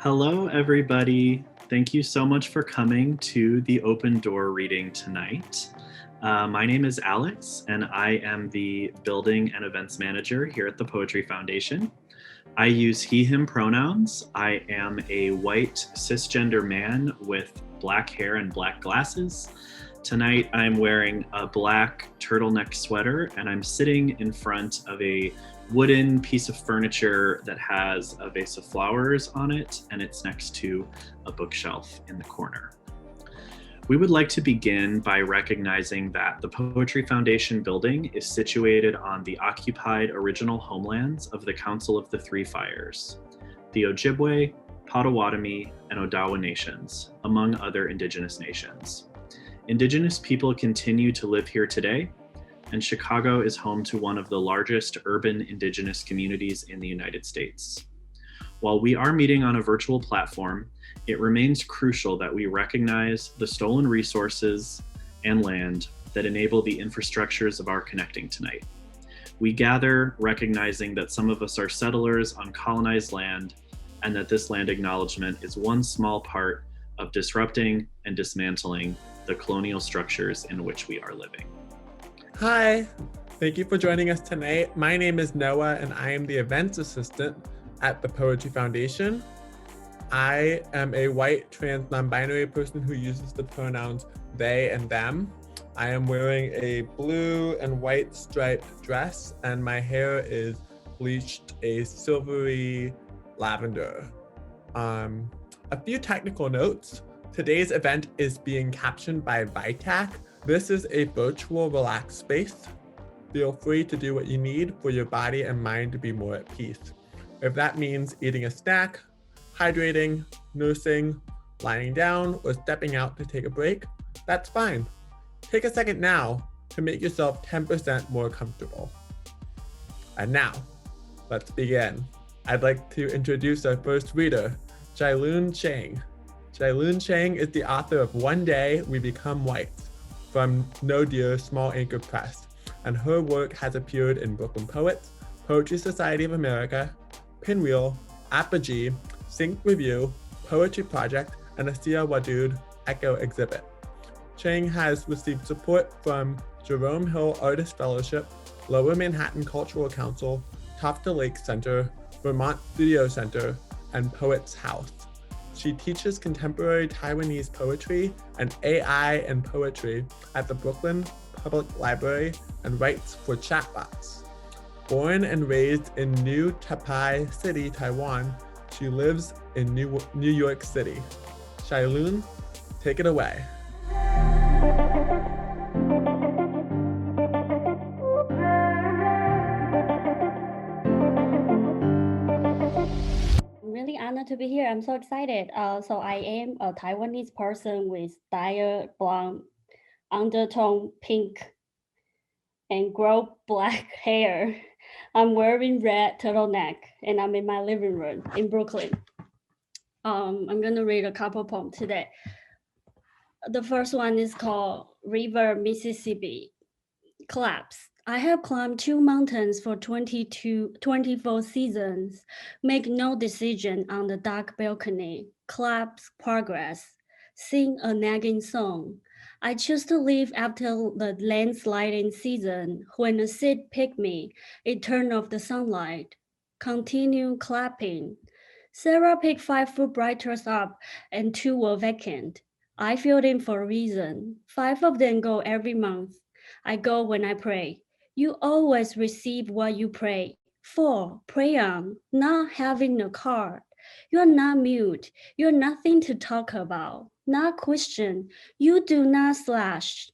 Hello, everybody. Thank you so much for coming to the open door reading tonight. My name is Alex, and I am the Building and Events Manager here at the Poetry Foundation. I use he, him pronouns. I am a white cisgender man with black hair and black glasses. Tonight, I'm wearing a black turtleneck sweater, and I'm sitting in front of a wooden piece of furniture that has a vase of flowers on it, and it's next to a bookshelf in the corner. We would like to begin by recognizing that the Poetry Foundation building is situated on the occupied original homelands of the Council of the Three Fires, the Ojibwe, Potawatomi, and Odawa nations, among other Indigenous nations. Indigenous people continue to live here today, and Chicago is home to one of the largest urban Indigenous communities in the United States. While we are meeting on a virtual platform, it remains crucial that we recognize the stolen resources and land that enable the infrastructures of our connecting tonight. We gather recognizing that some of us are settlers on colonized land, and that this land acknowledgement is one small part of disrupting and dismantling the colonial structures in which we are living. Hi, thank you for joining us tonight. My name is Noah and I am the events assistant at the Poetry Foundation. I am a white trans non-binary person who uses the pronouns they and them. I am wearing a blue and white striped dress and my hair is bleached a silvery lavender. A few technical notes. Today's event is being captioned by VITAC. This is a virtual relaxed space. Feel free to do what you need for your body and mind to be more at peace. If that means eating a snack, hydrating, nursing, lying down, or stepping out to take a break, that's fine. Take a second now to make yourself 10% more comfortable. And now, let's begin. I'd like to introduce our first reader, Chia-Lun Chang. Chia-Lun Chang is the author of One Day We Become White from No Dear Small Anchor Press, and her work has appeared in Brooklyn Poets, Poetry Society of America, Pinwheel, Apogee, Sync Review, Poetry Project, and a Sia Wadud Echo exhibit. Chang has received support from Jerome Hill Artist Fellowship, Lower Manhattan Cultural Council, Tofta Lake Center, Vermont Studio Center, and Poets House. She teaches contemporary Taiwanese poetry and AI and poetry at the Brooklyn Public Library and writes for chatbots. Born and raised in New Taipei City, Taiwan, she lives in New York City. Chia-Lun, take it away. Honored to be here. I'm so excited. So I am a Taiwanese person with dire blonde, undertone pink, and grow black hair. I'm wearing red turtleneck, and I'm in my living room in Brooklyn. I'm gonna read a couple poems today. The first one is called River Mississippi. Collapse. I have climbed 2 mountains for 24 seasons. Make no decision on the dark balcony. Collapse progress. Sing a nagging song. I choose to leave after the landsliding season. When the seed picked me, it turned off the sunlight. Continue clapping. Sarah picked 5 Fulbrighters up and 2 were vacant. I filled in for a reason. 5 of them go every month. I go when I pray. You always receive what you pray for. Pray on, not having a card. You're not mute. You're nothing to talk about. Not question. You do not slash.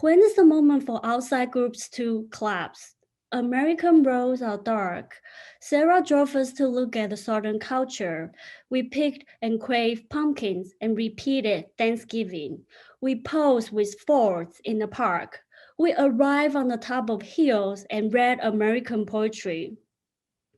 When is the moment for outside groups to collapse? American roads are dark. Sarah drove us to look at the Southern culture. We picked and craved pumpkins and repeated Thanksgiving. We posed with forts in the park. We arrived on the top of hills and read American poetry.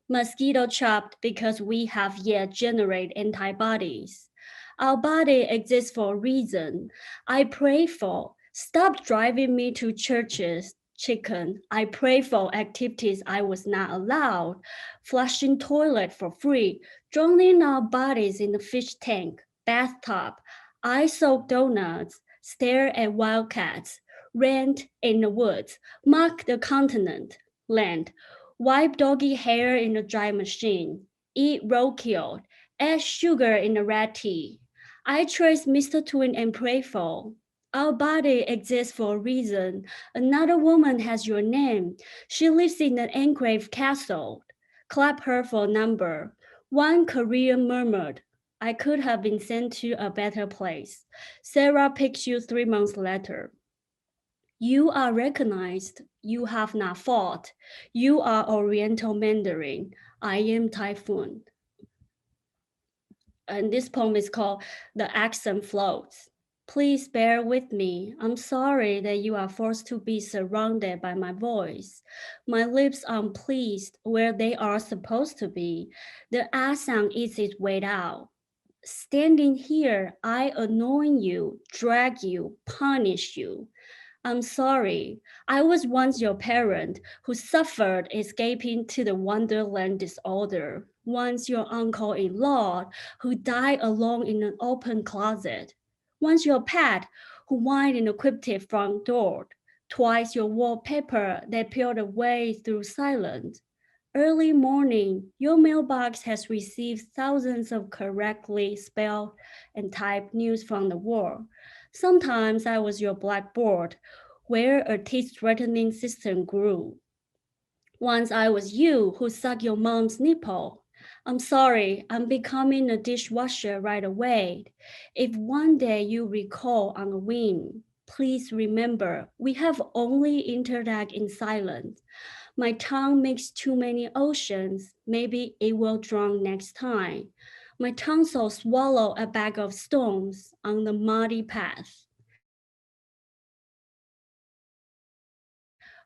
Mosquito chopped because we have yet generate antibodies. Our body exists for a reason. I pray for. Stop driving me to churches. Chicken. I pray for activities I was not allowed. Flushing toilet for free. Drowning our bodies in the fish tank, bathtub, eye-soaked donuts, stare at wildcats, rent in the woods, mark the continent, land, wipe doggy hair in the dry machine, eat roadkill, add sugar in the red tea. I trace Mr. Twin and pray for. Our body exists for a reason. Another woman has your name. She lives in an engraved castle. Clap her for a number. One Korean murmured, I could have been sent to a better place. Sarah picks you 3 months later. You are recognized. You have not fought. You are Oriental Mandarin. I am Typhoon. And this poem is called The Accent Floats. Please bear with me. I'm sorry that you are forced to be surrounded by my voice. My lips aren't pleased where they are supposed to be. The accent eats its way out. Standing here, I annoy you, drag you, punish you. I'm sorry. I was once your parent who suffered escaping to the Wonderland disorder. Once your uncle-in-law who died alone in an open closet. Once your pet who whined in a cryptic front door. Twice your wallpaper that peeled away through silence. Early morning, your mailbox has received thousands of correctly spelled and typed news from the world. Sometimes I was your blackboard, where a teeth-threatening system grew. Once I was you who sucked your mom's nipple. I'm sorry, I'm becoming a dishwasher right away. If one day you recall on a whim, please remember, we have only interact in silence. My tongue makes too many oceans. Maybe it will drown next time. My tongue will swallow a bag of stones on the muddy path.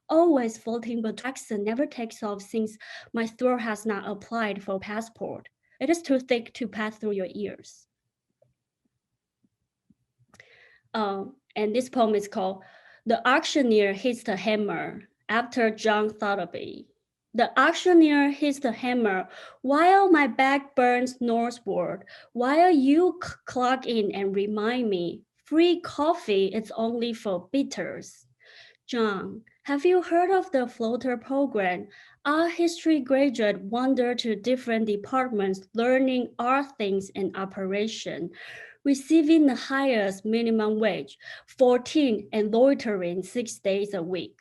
Always floating, but accent never takes off since my throat has not applied for passport. It is too thick to pass through your ears. And this poem is called The Auctioneer Hits the Hammer After John Thotterby. The auctioneer hits the hammer while my back burns northward, while you clock in and remind me, free coffee is only for bitters. John, have you heard of the floater program? Our history graduate wander to different departments learning art things in operation, receiving the highest minimum wage, 14 and loitering 6 days a week.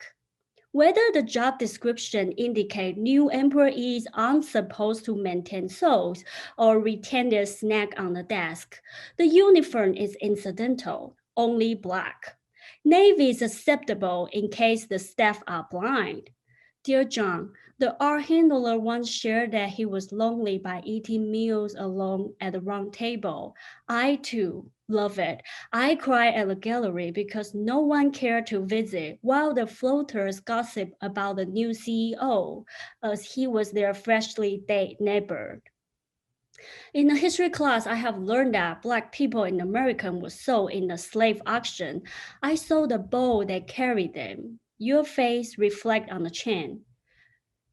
Whether the job description indicate new employees aren't supposed to maintain souls or retain their snack on the desk, the uniform is incidental, only black. Navy is acceptable in case the staff are blind. Dear John, the art handler once shared that he was lonely by eating meals alone at the round table. I too love it. I cry at the gallery because no one cared to visit while the floaters gossip about the new CEO, as he was their freshly dead neighbor. In a history class, I have learned that Black people in America were sold in a slave auction. I saw the bowl that carried them. Your face reflect on the chain.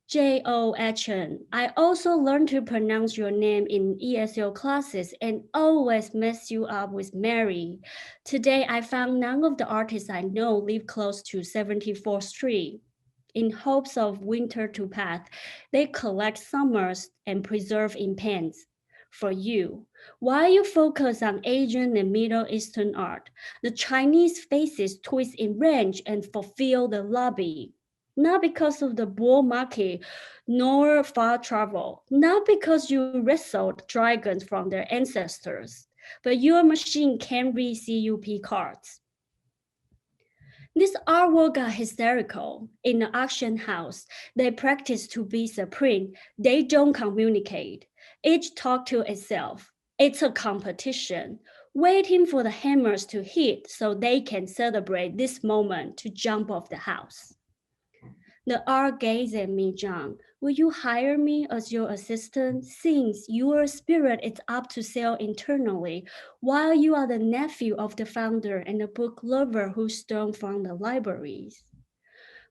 John. I also learned to pronounce your name in ESL classes and always mess you up with Mary. Today, I found none of the artists I know live close to 74th Street. In hopes of winter to pass, they collect summers and preserve in pens. For you, while you focus on Asian and Middle Eastern art, the Chinese faces twist in range and fulfill the lobby. Not because of the bull market, nor far travel, not because you wrestled dragons from their ancestors, but your machine can read CUP cards. This artwork are hysterical. In the auction house, they practice to be supreme. They don't communicate. Each talk to itself. It's a competition, waiting for the hammers to hit so they can celebrate this moment to jump off the house. The art gazed at me, John. Will you hire me as your assistant since your spirit is up to sell internally, while you are the nephew of the founder and a book lover who stole from the libraries?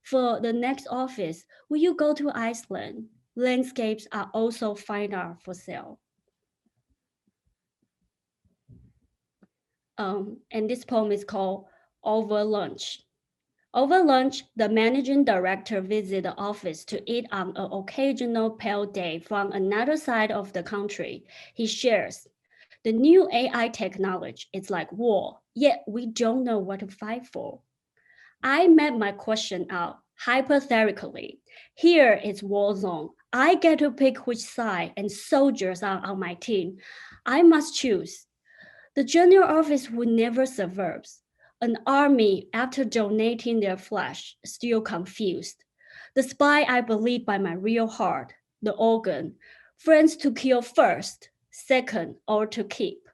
For the next office, will you go to Iceland? Landscapes are also fine art for sale. And this poem is called Over Lunch. Over lunch, the managing director visits the office to eat on an occasional pale day from another side of the country. He shares, the new AI technology is like war, yet we don't know what to fight for. I map my question out hypothetically. Here is war zone. I get to pick which side and soldiers are on my team. I must choose. The general office would never survives. An army, after donating their flesh, still confused. The spy I believe by my real heart, the organ, friends to kill first, second, or to keep.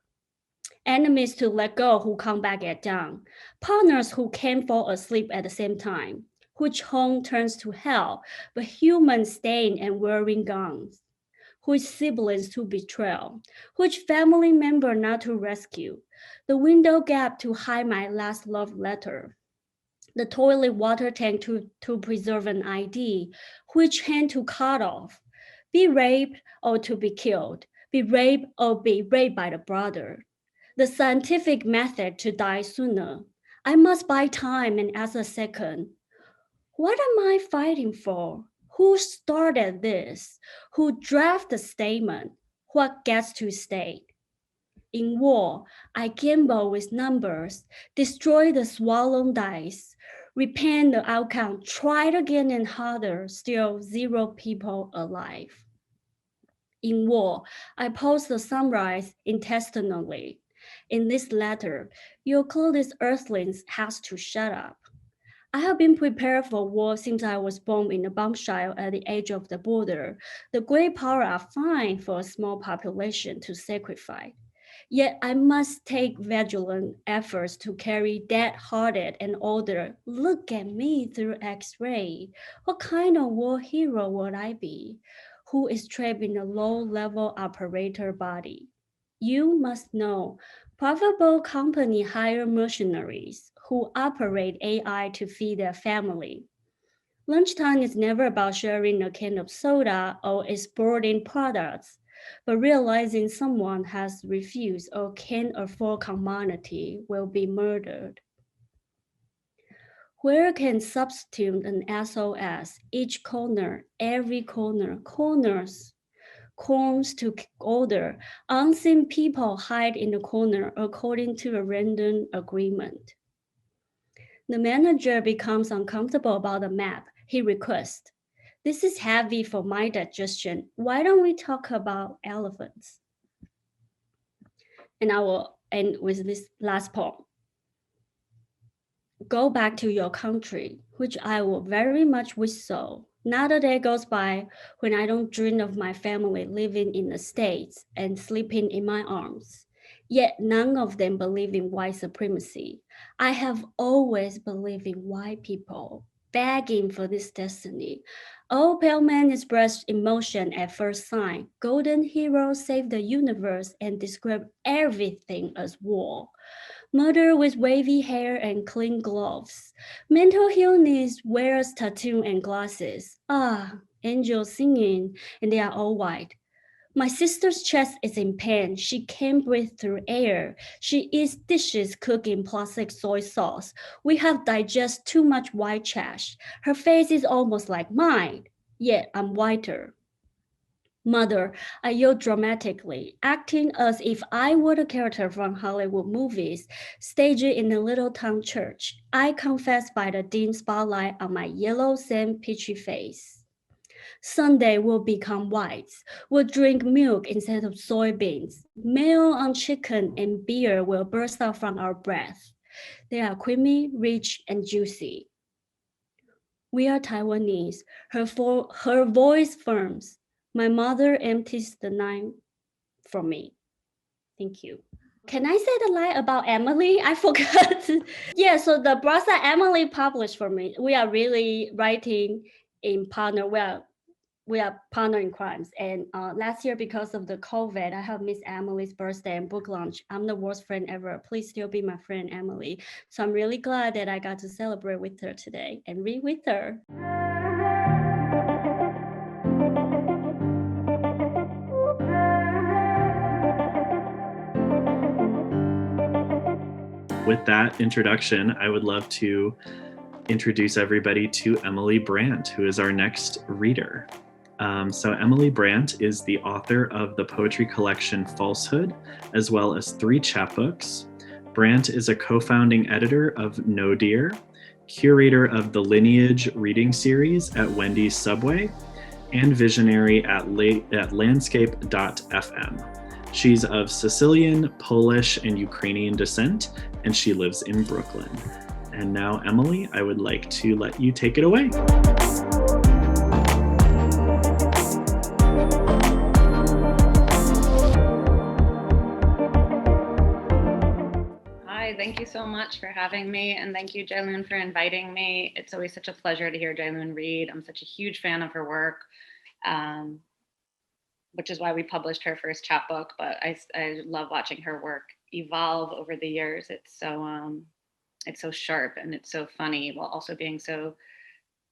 Enemies to let go who come back at dawn. Partners who can't fall asleep at the same time. Which home turns to hell, but humans staying and wearing guns. Which siblings to betrayal, which family member not to rescue, the window gap to hide my last love letter, the toilet water tank to preserve an ID, which hand to cut off, be raped or to be killed, be raped or be raped by the brother, the scientific method to die sooner. I must buy time and ask a second, what am I fighting for? Who started this? Who drafted the statement? What gets to stay? In war, I gamble with numbers, destroy the swallowed dice, repent the outcome, try again and harder, still 0 people alive. In war, I post the sunrise intestinally. In this letter, your clueless earthlings has to shut up. I have been prepared for war since I was born in a bombshell at the edge of the border. The great power are fine for a small population to sacrifice. Yet I must take vigilant efforts to carry dead-hearted and older. Look at me through X-ray. What kind of war hero would I be? Who is trapped in a low-level operator body? You must know, profitable company hire mercenaries who operate AI to feed their family. Lunchtime is never about sharing a can of soda or exporting products, but realizing someone has refused or can't afford commodity will be murdered. Where can substitute an SOS? Each corner, every corner, corners corns to order. Unseen people hide in the corner according to a random agreement. The manager becomes uncomfortable about the map. He requests, this is heavy for my digestion. Why don't we talk about elephants? And I will end with this last poem. Go back to your country, which I will very much wish so. Not a day goes by when I don't dream of my family living in the States and sleeping in my arms. Yet none of them believe in white supremacy. I have always believed in white people, begging for this destiny. Oh, pale man expressed emotion at first sight. Golden heroes save the universe and describe everything as war. Mother with wavy hair and clean gloves. Mental illness wears tattoo and glasses. Ah, angels singing, and they are all white. My sister's chest is in pain. She can't breathe through air. She eats dishes cooked in plastic soy sauce. We have digested too much white trash. Her face is almost like mine, yet I'm whiter. Mother, I yelled dramatically, acting as if I were a character from Hollywood movies, staged in a little town church. I confess by the dim spotlight on my yellow sand peachy face. Sunday will become white. We'll drink milk instead of soybeans. Mayo on chicken and beer will burst out from our breath. They are creamy, rich, and juicy. We are Taiwanese. Her voice firms. My mother empties the knife from me. Thank you. Can I say the line about Emily? I forgot. Yeah, so the browser Emily published for me. We are really writing in partner. We are partner in crimes. And last year, because of the COVID, I have missed Emily's birthday and book launch. I'm the worst friend ever. Please still be my friend, Emily. So I'm really glad that I got to celebrate with her today and read with her. with that introduction, I would love to introduce everybody to Emily Brandt, who is our next reader. So Emily Brandt is the author of the poetry collection Falsehood, as well as 3 chapbooks. Brandt is a co-founding editor of No Dear, curator of the Lineage reading series at Wendy's Subway, and visionary at landscape.fm. She's of Sicilian, Polish, and Ukrainian descent, and she lives in Brooklyn. And now, Emily, I would like to let you take it away. Hi, thank you so much for having me, and thank you, Chia-Lun, for inviting me. It's always such a pleasure to hear Chia-Lun read. I'm such a huge fan of her work, which is why we published her first chapbook, but I love watching her work evolve over the years. It's so sharp and it's so funny while also being so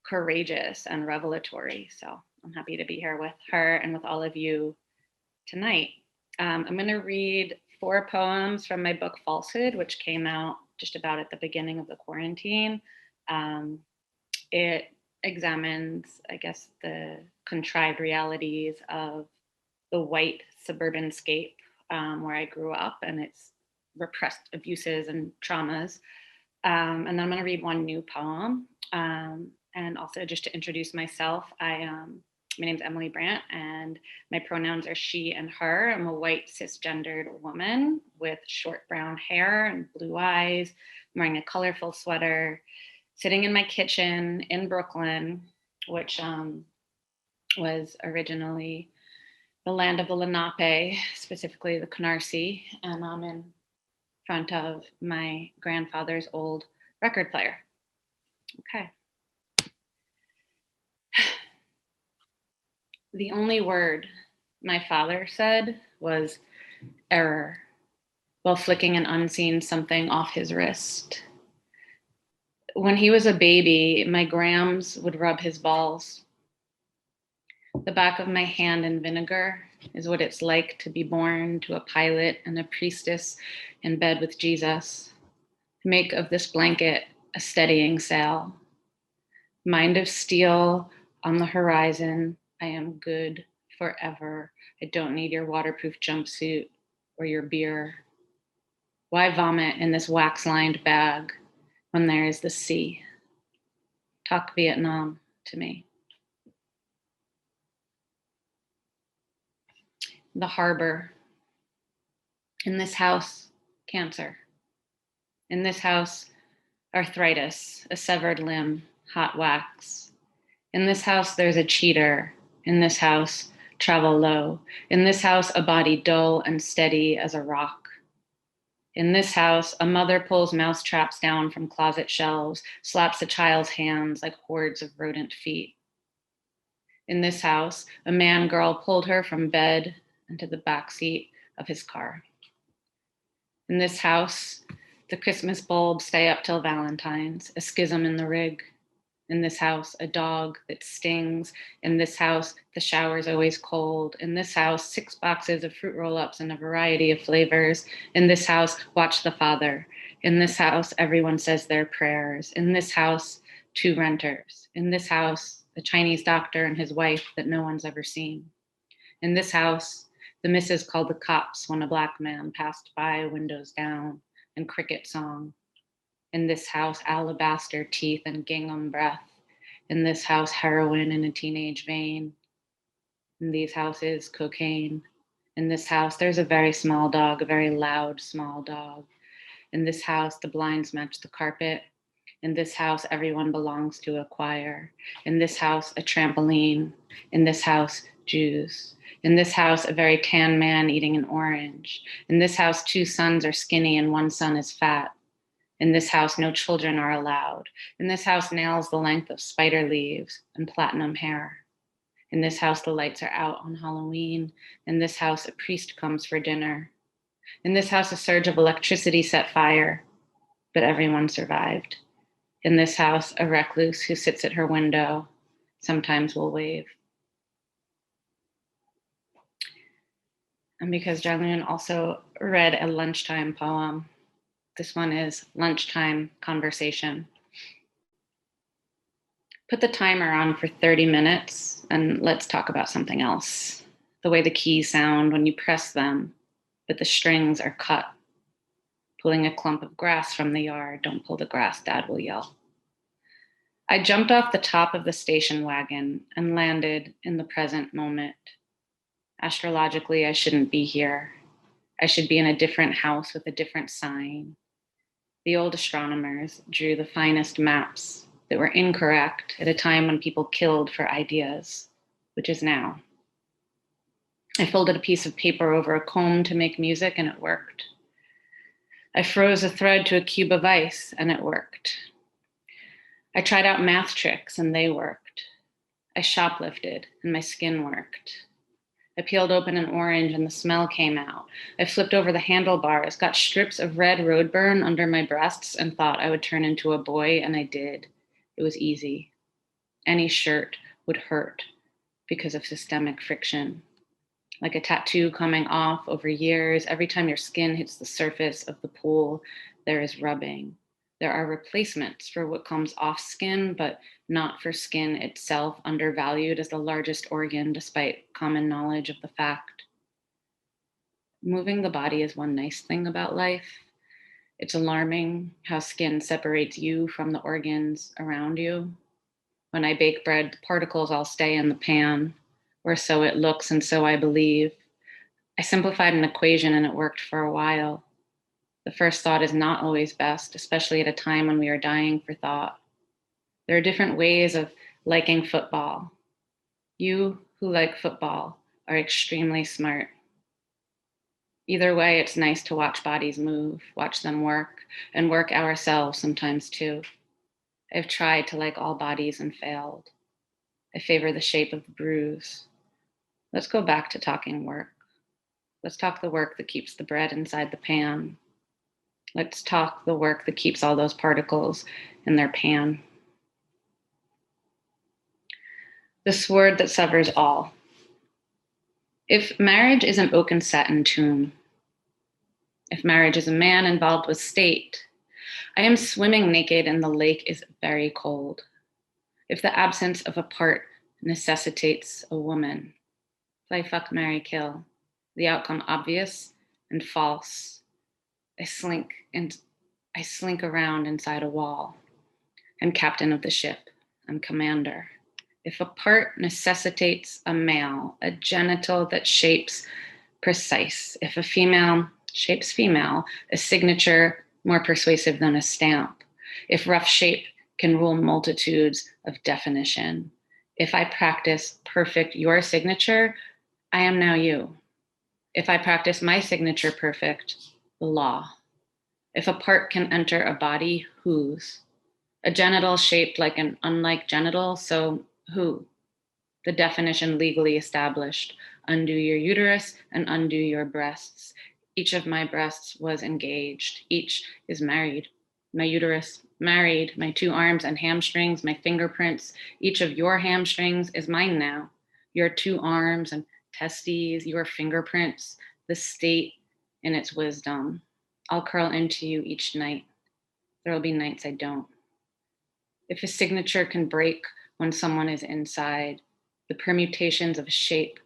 courageous and revelatory. So I'm happy to be here with her and with all of you tonight. I'm going to read 4 poems from my book Falsehood, which came out just about at the beginning of the quarantine. It examines, I guess, the contrived realities of the white suburban scape where I grew up and its repressed abuses and traumas. And then I'm going to read 1 new poem. And also just to introduce myself, my name's Emily Brandt and my pronouns are she and her. I'm a white cisgendered woman with short brown hair and blue eyes, I'm wearing a colorful sweater, sitting in my kitchen in Brooklyn, which was originally the land of the Lenape, specifically the Canarsie. And I'm in front of my grandfather's old record player. Okay. The only word my father said was error while flicking an unseen something off his wrist. When he was a baby, my grams would rub his balls. The back of my hand in vinegar is what it's like to be born to a pilot and a priestess in bed with Jesus. Make of this blanket a steadying sail. Mind of steel on the horizon, I am good forever. I don't need your waterproof jumpsuit or your beer. Why vomit in this wax-lined bag when there is the sea? Talk Vietnam to me. The harbor. In this house, cancer. In this house, arthritis, a severed limb, hot wax. In this house, there's a cheater. In this house, travel low. In this house, a body dull and steady as a rock. In this house, a mother pulls mouse traps down from closet shelves, slaps a child's hands like hordes of rodent feet. In this house, a man-girl pulled her from bed into the backseat of his car. In this house, the Christmas bulbs stay up till Valentine's, a schism in the rig. In this house, a dog that stings. In this house, the shower's always cold. In this house, 6 boxes of fruit roll-ups in a variety of flavors. In this house, watch the father. In this house, everyone says their prayers. In this house, 2 renters. In this house, a Chinese doctor and his wife that no one's ever seen. In this house, the missus called the cops when a black man passed by, windows down, and cricket song. In this house, alabaster teeth and gingham breath. In this house, heroin in a teenage vein. In these houses, cocaine. In this house, there's a very small dog, a very loud small dog. In this house, the blinds match the carpet. In this house, everyone belongs to a choir. In this house, a trampoline. In this house, Jews. In this house, a very tan man eating an orange. In this house, 2 sons are skinny and 1 son is fat. In this house, no children are allowed. In this house, nails the length of spider leaves and platinum hair. In this house, the lights are out on Halloween. In this house, a priest comes for dinner. In this house, a surge of electricity set fire, but everyone survived. In this house, a recluse who sits at her window sometimes will wave. And because Chia-Lun also read a lunchtime poem This one is lunchtime conversation. Put the timer on for 30 minutes and let's talk about something else. The way the keys sound when you press them, but the strings are cut. Pulling a clump of grass from the yard. Don't pull the grass, Dad will yell. I jumped off the top of the station wagon and landed in the present moment. Astrologically, I shouldn't be here. I should be in a different house with a different sign. The old astronomers drew the finest maps that were incorrect at a time when people killed for ideas, which is now. I folded a piece of paper over a comb to make music and it worked. I froze a thread to a cube of ice and it worked. I tried out math tricks and they worked. I shoplifted and my skin worked. I peeled open an orange and the smell came out. I flipped over the handlebars, got strips of red road burn under my breasts and thought I would turn into a boy, and I did. It was easy. Any shirt would hurt because of systemic friction. Like a tattoo coming off over years, every time your skin hits the surface of the pool, there is rubbing. There are replacements for what comes off skin, but not for skin itself, undervalued as the largest organ, despite common knowledge of the fact. Moving the body is one nice thing about life. It's alarming how skin separates you from the organs around you. When I bake bread, the particles all stay in the pan, or so it looks, and so I believe. I simplified an equation and it worked for a while. The first thought is not always best, especially at a time when we are dying for thought. There are different ways of liking football. You who like football are extremely smart. Either way, it's nice to watch bodies move, watch them work, and work ourselves sometimes too. I've tried to like all bodies and failed. I favor the shape of the bruise. Let's go back to talking work. Let's talk the work that keeps the bread inside the pan. Let's talk the work that keeps all those particles in their pan. The sword that severs all. If marriage is an oaken satin tomb, if marriage is a man involved with state, I am swimming naked and the lake is very cold. If the absence of a part necessitates a woman, play fuck, marry, kill, the outcome obvious and false. I slink around inside a wall. I'm captain of the ship. I'm commander. If a part necessitates a male, a genital that shapes precise. If a female shapes female, a signature more persuasive than a stamp. If rough shape can rule multitudes of definition. If I practice perfect your signature, I am now you. If I practice my signature perfect, the law. If a part can enter a body, whose? A genital shaped like an unlike genital, so who? The definition legally established. Undo your uterus and undo your breasts. Each of my breasts was engaged. Each is married. My uterus married, my 2 arms and hamstrings, my fingerprints. Each of your hamstrings is mine now. Your 2 arms and testes, your fingerprints, the state in its wisdom. I'll curl into you each night. There'll be nights I don't. If a signature can break when someone is inside, the permutations of shape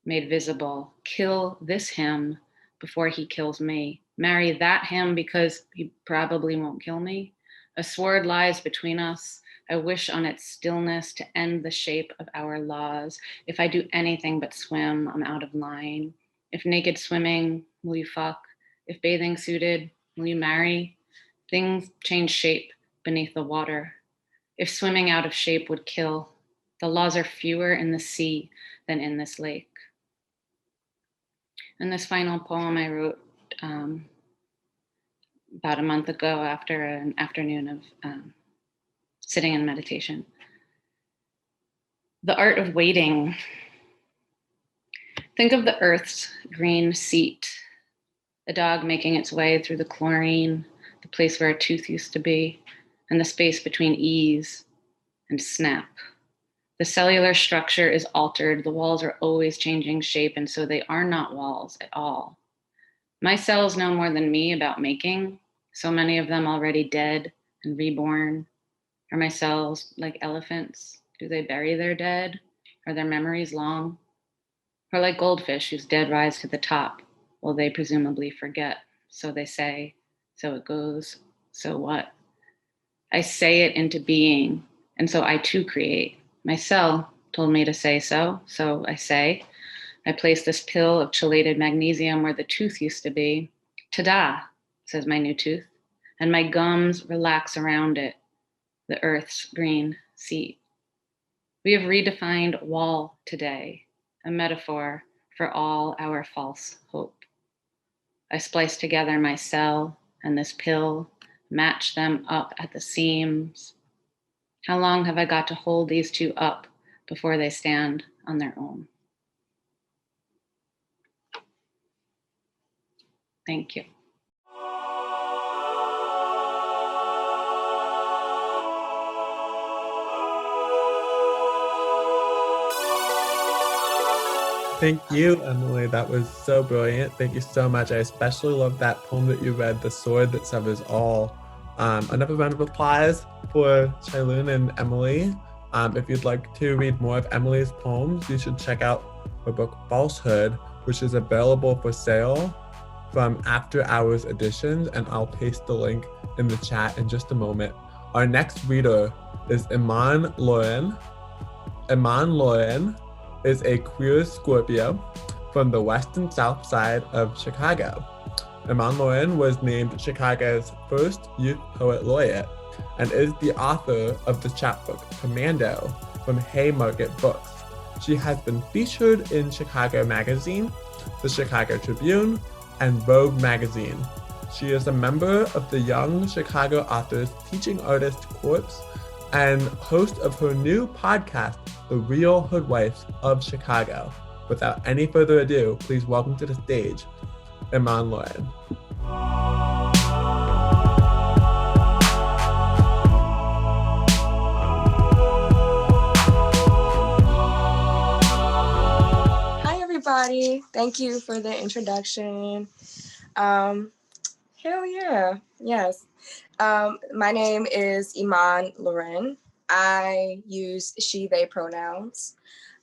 made visible, kill this him before he kills me. Marry that him because he probably won't kill me. A sword lies between us. I wish on its stillness to end the shape of our laws. If I do anything but swim, I'm out of line. If naked swimming, will you fuck? If bathing suited, will you marry? Things change shape beneath the water. If swimming out of shape would kill, the laws are fewer in the sea than in this lake. And this final poem I wrote about a month ago after an afternoon of sitting in meditation. The art of waiting. Think of the earth's green seat, a dog making its way through the chlorine, the place where a tooth used to be, and the space between ease and snap. The cellular structure is altered. The walls are always changing shape, and so they are not walls at all. My cells know more than me about making. so many of them already dead and reborn. Are my cells like elephants? Do they bury their dead? Are their memories long? Or like goldfish whose dead rise to the top, while they presumably forget. So they say, so it goes, so what? I say it into being, and so I too create. My cell told me to say so I say. I place this pill of chelated magnesium where the tooth used to be. Ta-da, says my new tooth, and my gums relax around it, the earth's green seat. We have redefined wall today, a metaphor for all our false hope. I splice together my cell and this pill, match them up at the seams. How long have I got to hold these two up before they stand on their own? Thank you. Thank you, Emily. That was so brilliant. Thank you so much. I especially love that poem that you read, The Sword That Severs All. Another round of applause for Chia-Lun and Emily. If you'd like to read more of Emily's poems, you should check out her book, Falsehood, which is available for sale from After Hours Editions, and I'll paste the link in the chat in just a moment. Our next reader is Iman Lauren. Iman Lauren is a queer Scorpio from the west and south side of Chicago. Iman Lauren was named Chicago's first youth poet laureate and is the author of the chapbook Commando from Haymarket Books. She has been featured in Chicago Magazine, the Chicago Tribune, and Vogue Magazine. She is a member of the Young Chicago Authors Teaching Artist Corps and host of her new podcast, The Real Hoodwives of Chicago. Without any further ado, please welcome to the stage, Iman Lauren. Hi, everybody. Thank you for the introduction. Hell yeah. Yes. My name is Iman Lauren. I use she, they pronouns.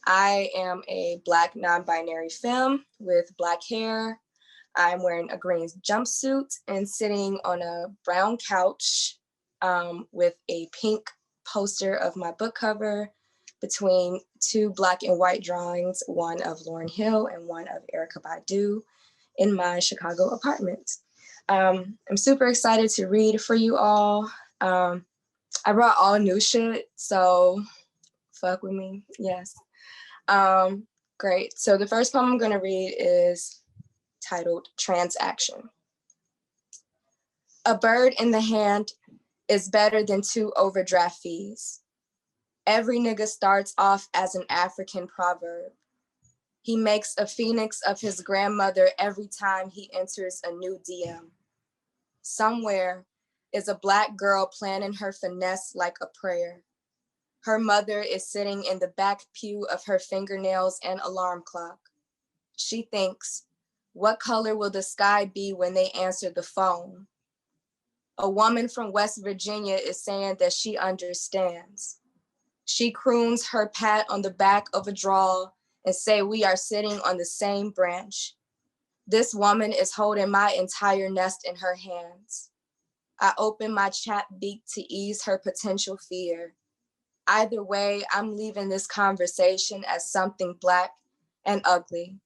I am a Black non-binary femme with Black hair. I'm wearing a green jumpsuit and sitting on a brown couch with a pink poster of my book cover between two Black and white drawings, one of Lauryn Hill and one of Erykah Badu in my Chicago apartment. I'm super excited to read for you all. I brought all new shit, so fuck with me, yes. Great, so the first poem I'm gonna read is titled Transaction. A bird in the hand is better than 2 overdraft fees. Every nigga starts off as an African proverb. He makes a phoenix of his grandmother every time he enters a new DM. Somewhere is a Black girl planning her finesse like a prayer. Her mother is sitting in the back pew of her fingernails and alarm clock. She thinks, what color will the sky be when they answer the phone? A woman from West Virginia is saying that she understands. She croons her pat on the back of a draw and say we are sitting on the same branch. This woman is holding my entire nest in her hands. I open my chat beak to ease her potential fear. Either way, I'm leaving this conversation as something Black and ugly.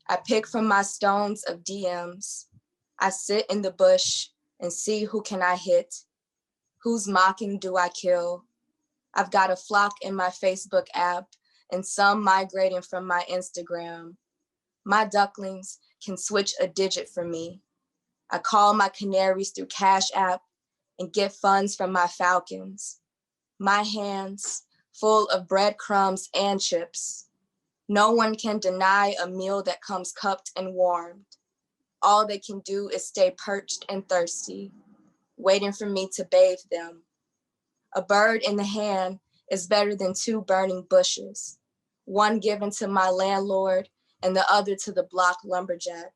I pick from my stones of DMs. I sit in the bush and see who can I hit. Whose mocking do I kill? I've got a flock in my Facebook app and some migrating from my Instagram. My ducklings can switch a digit for me. I call my canaries through Cash App and get funds from my falcons. My hands full of breadcrumbs and chips. No one can deny a meal that comes cupped and warmed. All they can do is stay perched and thirsty, waiting for me to bathe them. A bird in the hand is better than 2 burning bushes, one given to my landlord and the other to the block lumberjack.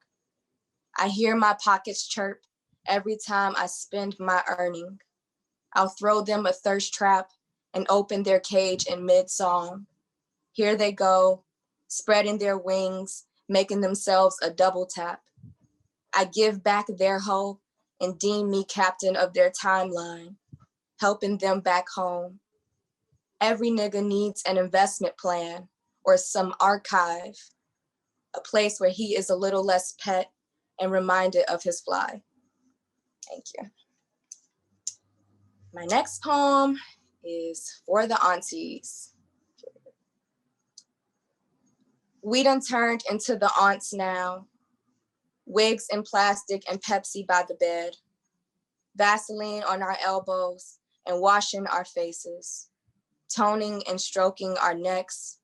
I hear my pockets chirp every time I spend my earning. I'll throw them a thirst trap and open their cage in mid-song. Here they go, spreading their wings, making themselves a double tap. I give back their hoe and deem me captain of their timeline, helping them back home. Every nigga needs an investment plan or some archive, a place where he is a little less pet and reminded of his fly. Thank you. My next poem is for the aunties. We done turned into the aunts now. Wigs in plastic and Pepsi by the bed. Vaseline on our elbows and washing our faces. Toning and stroking our necks.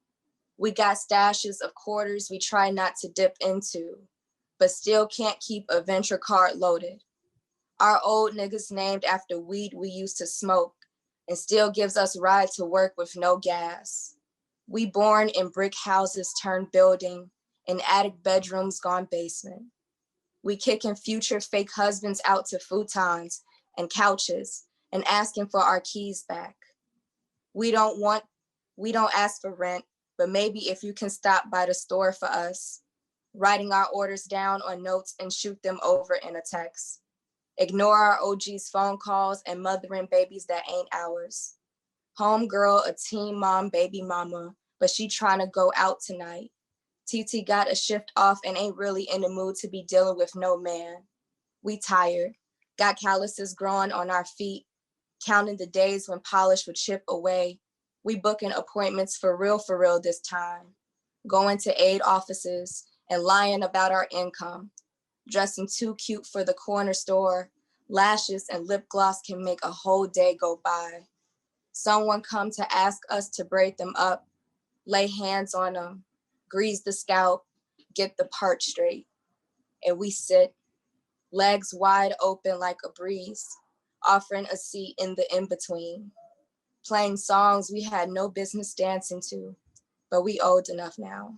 We got stashes of quarters we try not to dip into, but still can't keep a venture card loaded. Our old niggas named after weed we used to smoke and still gives us ride to work with no gas. We born in brick houses turned building, in attic bedrooms gone basement. We kicking future fake husbands out to futons and couches and asking for our keys back. We don't ask for rent, but maybe if you can stop by the store for us, writing our orders down on notes and shoot them over in a text. Ignore our OG's phone calls and mothering babies that ain't ours. Homegirl, a teen mom, baby mama, but she trying to go out tonight. TT got a shift off and ain't really in the mood to be dealing with no man. We tired, got calluses growing on our feet, counting the days when polish would chip away. We booking appointments for real this time, going to aid offices and lying about our income, dressing too cute for the corner store. Lashes and lip gloss can make a whole day go by. Someone come to ask us to braid them up, lay hands on them, grease the scalp, get the part straight. And we sit, legs wide open like a breeze, offering a seat in the in-between, playing songs we had no business dancing to, but we old enough now.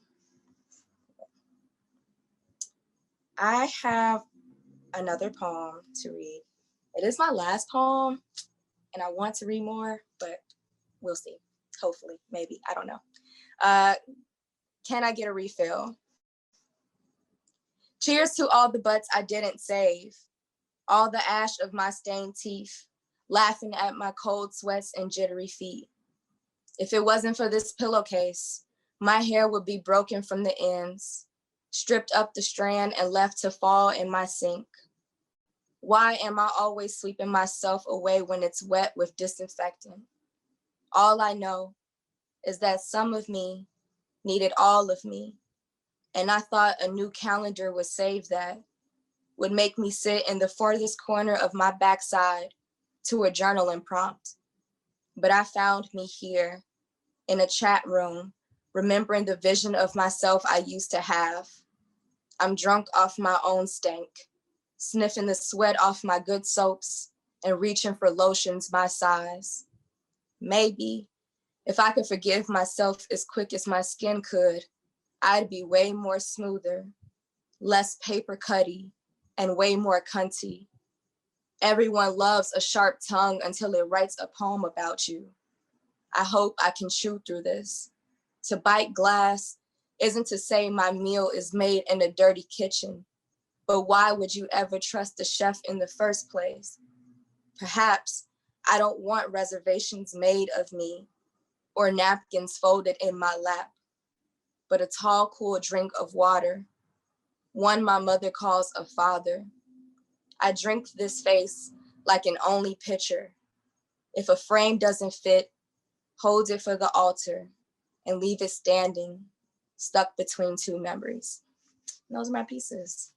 I have another poem to read. It is my last poem, and I want to read more, but we'll see. Hopefully, maybe, I don't know. Can I get a refill? Cheers to all the butts I didn't save, all the ash of my stained teeth, laughing at my cold sweats and jittery feet. If it wasn't for this pillowcase, my hair would be broken from the ends, stripped up the strand and left to fall in my sink. Why am I always sweeping myself away when it's wet with disinfectant? All I know is that some of me needed all of me, and I thought a new calendar would save that, would make me sit in the farthest corner of my backside to a journaling prompt. But I found me here in a chat room, remembering the vision of myself I used to have. I'm drunk off my own stank, sniffing the sweat off my good soaps and reaching for lotions my size. Maybe if I could forgive myself as quick as my skin could, I'd be way more smoother, less paper cutty, and way more cunty. Everyone loves a sharp tongue until it writes a poem about you. I hope I can chew through this. To bite glass isn't to say my meal is made in a dirty kitchen, but why would you ever trust the chef in the first place? Perhaps I don't want reservations made of me or napkins folded in my lap, but a tall, cool drink of water, one my mother calls a father. I drink this face like an only picture. If a frame doesn't fit, hold it for the altar and leave it standing, stuck between two memories. And those are my pieces.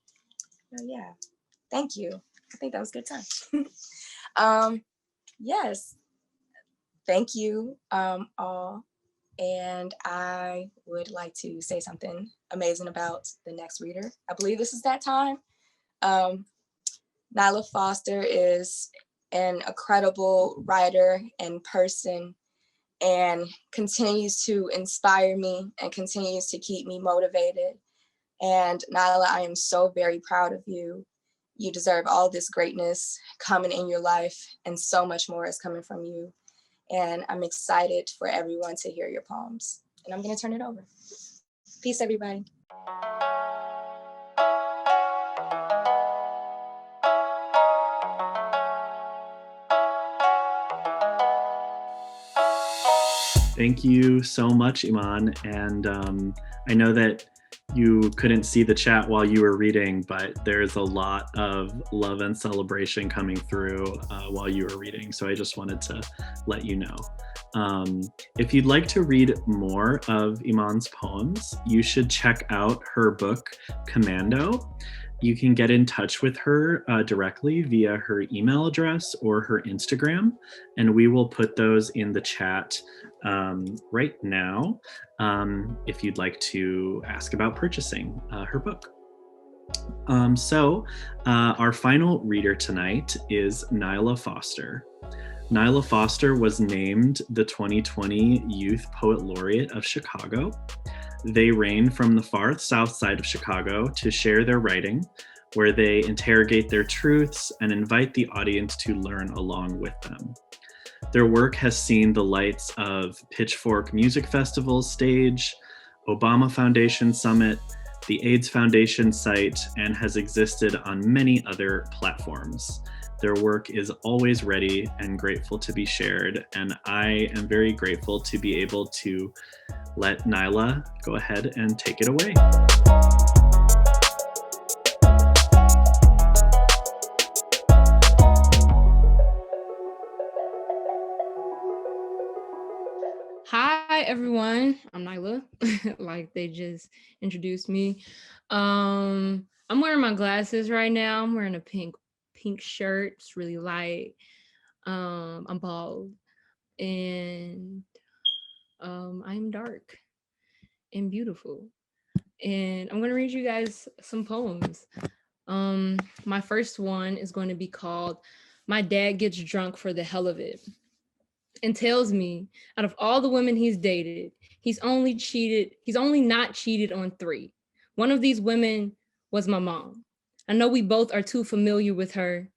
Oh, yeah, thank you. I think that was a good time. Yes, thank you all. And I would like to say something amazing about the next reader. I believe this is that time. Nilah Foster is an incredible writer and person and continues to inspire me and continues to keep me motivated. And Nilah, I am so very proud of you. You deserve all this greatness coming in your life, and so much more is coming from you. And I'm excited for everyone to hear your poems. And I'm going to turn it over. Peace, everybody. Thank you so much, Iman. And I know that you couldn't see the chat while you were reading, but there's a lot of love and celebration coming through while you were reading. So I just wanted to let you know. If you'd like to read more of Iman's poems, you should check out her book, Commando. You can get in touch with her directly via her email address or her Instagram, and we will put those in the chat right now if you'd like to ask about purchasing her book. So our final reader tonight is Nilah Foster. Nilah Foster was named the 2020 Youth Poet Laureate of Chicago. They reign from the far south side of Chicago to share their writing, where they interrogate their truths and invite the audience to learn along with them. Their work has seen the lights of Pitchfork Music Festival's stage, Obama Foundation Summit, the AIDS Foundation site, and has existed on many other platforms. Their work is always ready and grateful to be shared, and I am very grateful to be able to let Nilah go ahead and take it away. Hi everyone, I'm Nilah, like they just introduced me. I'm wearing my glasses right now. I'm wearing a pink shirt, it's really light. I'm bald and I'm dark and beautiful. And I'm gonna read you guys some poems. My first one is going to be called My Dad Gets Drunk for the Hell of It, and tells me out of all the women he's dated, he's only not cheated on 3. One of these women was my mom. I know we both are too familiar with her.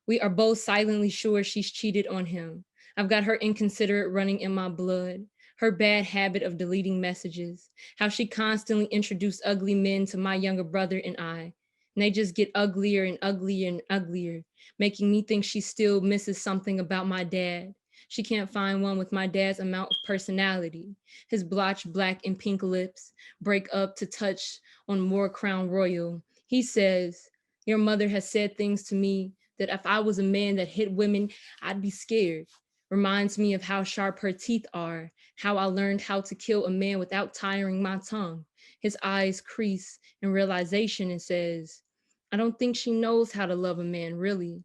We are both silently sure she's cheated on him. I've got her inconsiderate running in my blood, her bad habit of deleting messages, how she constantly introduced ugly men to my younger brother and I. And they just get uglier and uglier and uglier, making me think she still misses something about my dad. She can't find one with my dad's amount of personality. His blotched black and pink lips break up to touch on more Crown Royal. He says, your mother has said things to me that if I was a man that hit women, I'd be scared. Reminds me of how sharp her teeth are, how I learned how to kill a man without tiring my tongue. His eyes crease in realization and says, I don't think she knows how to love a man, really.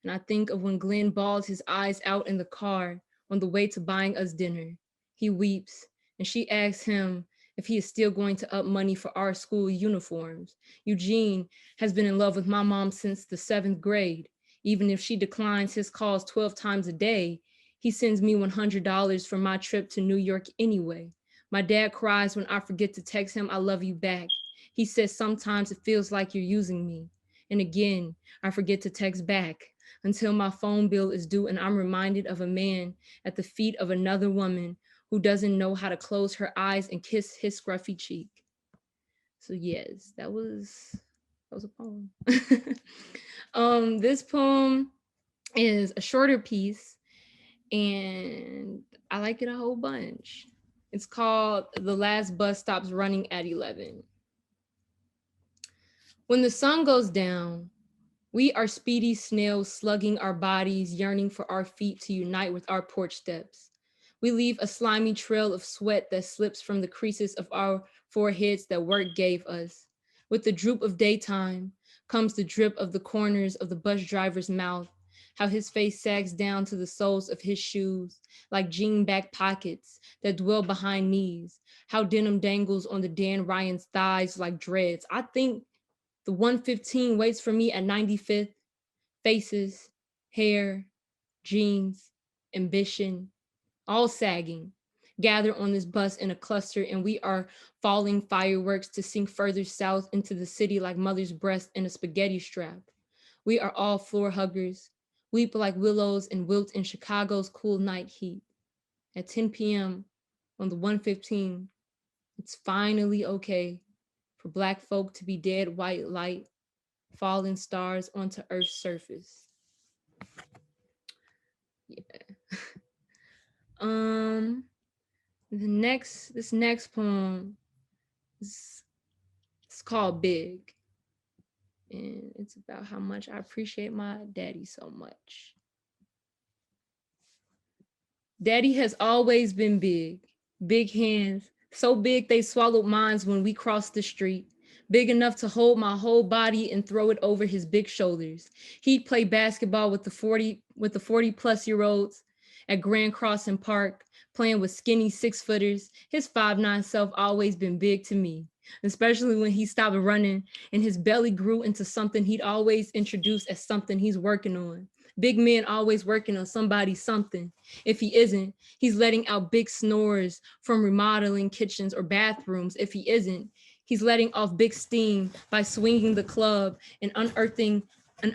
And I think of when Glenn bawled his eyes out in the car on the way to buying us dinner. He weeps, and she asks him if he is still going to up money for our school uniforms. Eugene has been in love with my mom since the 7th grade. Even if she declines his calls 12 times a day, he sends me $100 for my trip to New York anyway. My dad cries when I forget to text him I love you back. He says sometimes it feels like you're using me. And again, I forget to text back until my phone bill is due and I'm reminded of a man at the feet of another woman who doesn't know how to close her eyes and kiss his scruffy cheek. So yes, that was a poem. This poem is a shorter piece and I like it a whole bunch. It's called The Last Bus Stops Running at 11. When the sun goes down, we are speedy snails slugging our bodies, yearning for our feet to unite with our porch steps. We leave a slimy trail of sweat that slips from the creases of our foreheads that work gave us. With the droop of daytime comes the drip of the corners of the bus driver's mouth, how his face sags down to the soles of his shoes, like jean back pockets that dwell behind knees, how denim dangles on the Dan Ryan's thighs like dreads. I think the 115 waits for me at 95th. Faces, hair, jeans, ambition, all sagging, gather on this bus in a cluster, and we are falling fireworks to sink further south into the city like mother's breast in a spaghetti strap. We are all floor huggers, weep like willows and wilt in Chicago's cool night heat. At 10 p.m. on the 115, it's finally okay for Black folk to be dead white light, falling stars onto Earth's surface. Yeah. This next poem is it's called Big. And it's about how much I appreciate my daddy so much. Daddy has always been big, big hands, so big they swallowed mine when we crossed the street. Big enough to hold my whole body and throw it over his big shoulders. He'd play basketball with the 40-plus-year-olds at Grand Crossing Park, playing with skinny 6-footers. His 5'9" self always been big to me, especially when he stopped running and his belly grew into something he'd always introduced as something he's working on. Big men always working on somebody's something. If he isn't, he's letting out big snores from remodeling kitchens or bathrooms. If he isn't, he's letting off big steam by swinging the club and unearthing a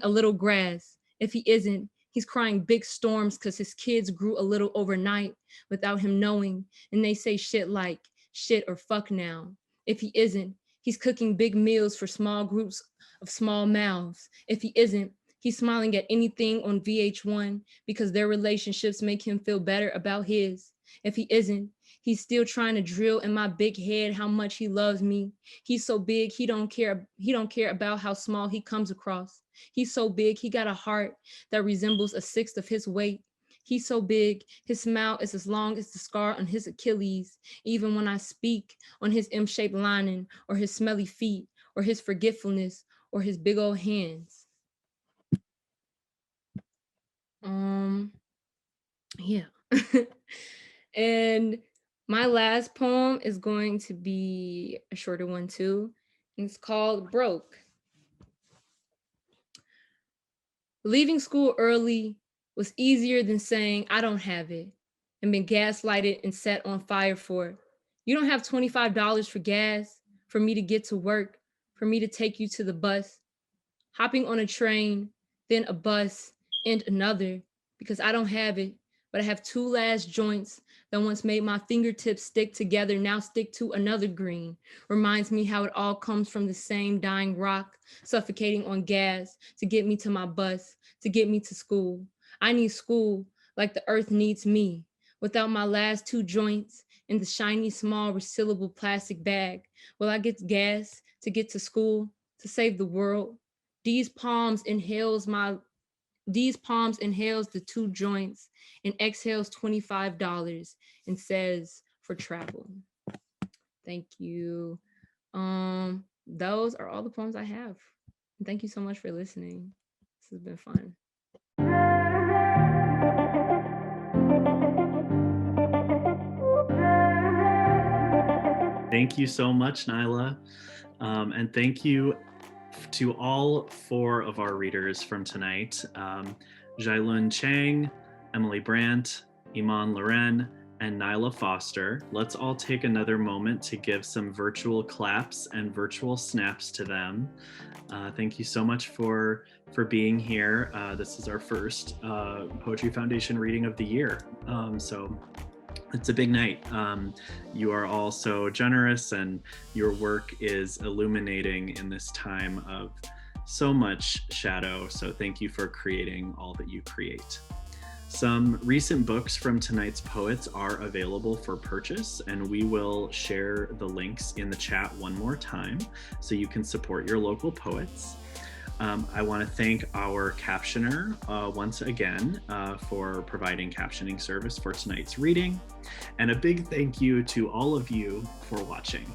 little grass. If he isn't, he's crying big storms because his kids grew a little overnight without him knowing, and they say shit like shit or fuck now. If he isn't, he's cooking big meals for small groups of small mouths. If he isn't, he's smiling at anything on VH1 because their relationships make him feel better about his. If he isn't, he's still trying to drill in my big head how much he loves me. He's so big, he don't care about how small he comes across. He's so big, he got a heart that resembles a sixth of his weight. He's so big, his smile is as long as the scar on his Achilles, even when I speak on his M-shaped lining, or his smelly feet, or his forgetfulness, or his big old hands. Yeah. And my last poem is going to be a shorter one too. And it's called Broke. Leaving school early was easier than saying I don't have it and been gaslighted and set on fire for it. You don't have $25 for gas, for me to get to work, for me to take you to the bus, hopping on a train, then a bus and another, because I don't have it, but I have 2 last joints that once made my fingertips stick together, now stick to another green. Reminds me how it all comes from the same dying rock, suffocating on gas to get me to my bus, to get me to school. I need school like the earth needs me. Without my last 2 joints in the shiny, small, resealable plastic bag, will I get gas to get to school, to save the world? These palms inhales the 2 joints and exhales $25 and says for travel. Thank you. Those are all the poems I have. And thank you so much for listening. This has been fun. Thank you so much, Nilah. And thank you to all 4 of our readers from tonight. Chia-Lun Chang, Emily Brandt, Iman Loren, and Nilah Foster. Let's all take another moment to give some virtual claps and virtual snaps to them. Thank you so much for being here. This is our first Poetry Foundation reading of the year. So it's a big night. You are all so generous, and your work is illuminating in this time of so much shadow. So thank you for creating all that you create. Some recent books from tonight's poets are available for purchase, and we will share the links in the chat one more time so you can support your local poets. I want to thank our captioner once again for providing captioning service for tonight's reading. And a big thank you to all of you for watching.